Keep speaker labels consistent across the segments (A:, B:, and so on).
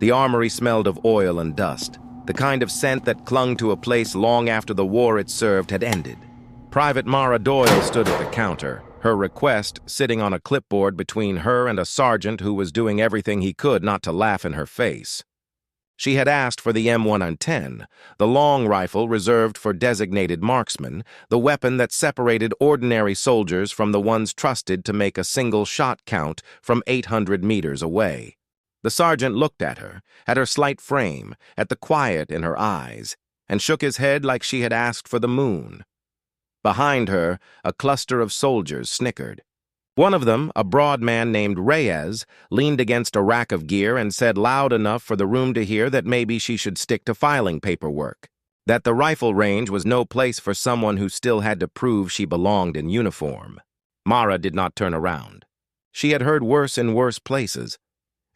A: The armory smelled of oil and dust, the kind of scent that clung to a place long after the war it served had ended. Private Mara Doyle stood at the counter, her request sitting on a clipboard between her and a sergeant who was doing everything he could not to laugh in her face. She had asked for the M110, the long rifle reserved for designated marksmen, the weapon that separated ordinary soldiers from the ones trusted to make a single shot count from 800 meters away. The sergeant looked at her slight frame, at the quiet in her eyes, and shook his head like she had asked for the moon. Behind her, a cluster of soldiers snickered. One of them, a broad man named Reyes, leaned against a rack of gear and said loud enough for the room to hear that maybe she should stick to filing paperwork, that the rifle range was no place for someone who still had to prove she belonged in uniform. Mara did not turn around. She had heard worse in worse places,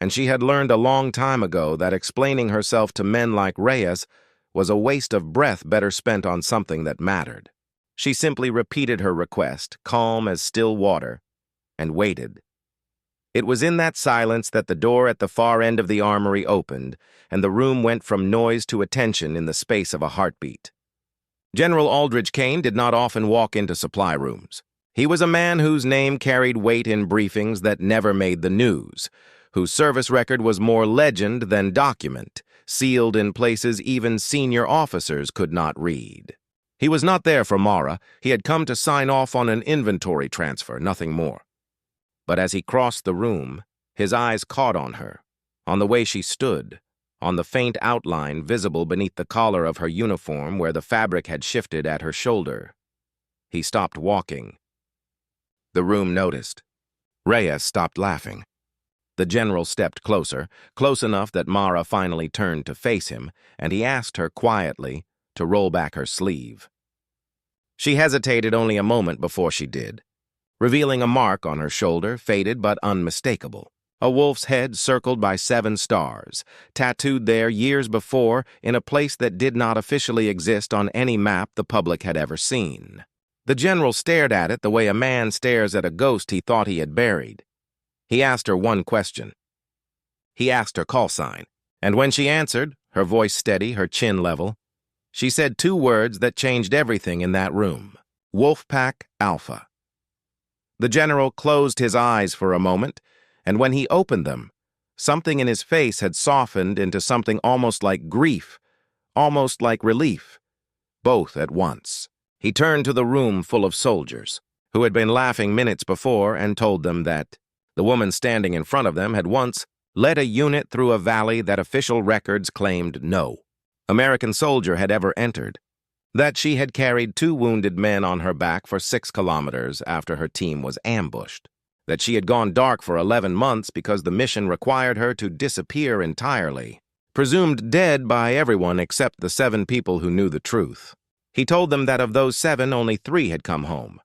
A: and she had learned a long time ago that explaining herself to men like Reyes was a waste of breath better spent on something that mattered. She simply repeated her request, calm as still water, and waited. It was in that silence that the door at the far end of the armory opened, and the room went from noise to attention in the space of a heartbeat. General Aldrich Kane did not often walk into supply rooms. He was a man whose name carried weight in briefings that never made the news, whose service record was more legend than document, sealed in places even senior officers could not read. He was not there for Mara. He had come to sign off on an inventory transfer, nothing more. But as he crossed the room, his eyes caught on her, on the way she stood, on the faint outline visible beneath the collar of her uniform where the fabric had shifted at her shoulder. He stopped walking. The room noticed. Reyes stopped laughing. The general stepped closer, close enough that Mara finally turned to face him, and he asked her quietly to roll back her sleeve. She hesitated only a moment before she did, revealing a mark on her shoulder, faded but unmistakable. A wolf's head circled by 7 stars, tattooed there years before in a place that did not officially exist on any map the public had ever seen. The general stared at it the way a man stares at a ghost he thought he had buried. He asked her one question. He asked her call sign, and when she answered, her voice steady, her chin level, she said 2 words that changed everything in that room: Wolfpack Alpha. The general closed his eyes for a moment, and when he opened them, something in his face had softened into something almost like grief, almost like relief, both at once. He turned to the room full of soldiers, who had been laughing minutes before, and told them that the woman standing in front of them had once led a unit through a valley that official records claimed no American soldier had ever entered, that she had carried 2 wounded men on her back for 6 kilometers after her team was ambushed, that she had gone dark for 11 months because the mission required her to disappear entirely, presumed dead by everyone except the 7 people who knew the truth. He told them that of those 7, only 3 had come home.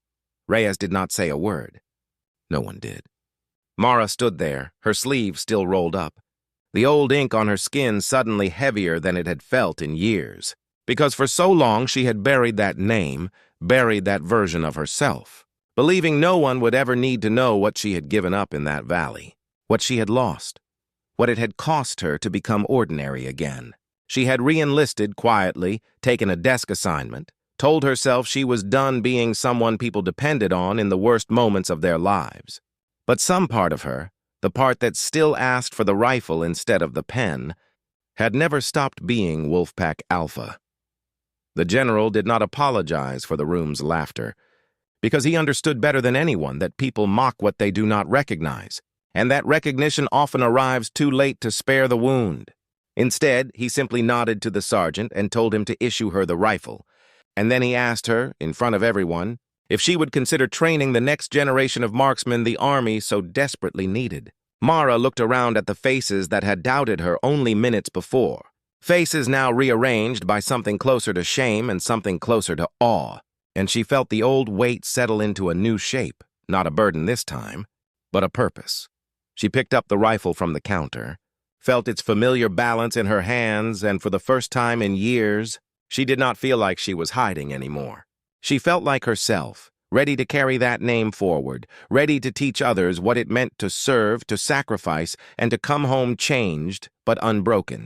A: Reyes did not say a word. No one did. Mara stood there, her sleeve still rolled up, the old ink on her skin suddenly heavier than it had felt in years, because for so long she had buried that name, buried that version of herself, believing no one would ever need to know what she had given up in that valley, what she had lost, what it had cost her to become ordinary again. She had re-enlisted quietly, taken a desk assignment, told herself she was done being someone people depended on in the worst moments of their lives. But some part of her, the part that still asked for the rifle instead of the pen, had never stopped being Wolfpack Alpha. The general did not apologize for the room's laughter, because he understood better than anyone that people mock what they do not recognize, and that recognition often arrives too late to spare the wound. Instead, he simply nodded to the sergeant and told him to issue her the rifle, and then he asked her, in front of everyone, if she would consider training the next generation of marksmen the army so desperately needed. Mara looked around at the faces that had doubted her only minutes before, faces now rearranged by something closer to shame and something closer to awe, and she felt the old weight settle into a new shape, not a burden this time, but a purpose. She picked up the rifle from the counter, felt its familiar balance in her hands, and for the first time in years, she did not feel like she was hiding anymore. She felt like herself, ready to carry that name forward, ready to teach others what it meant to serve, to sacrifice, and to come home changed but unbroken.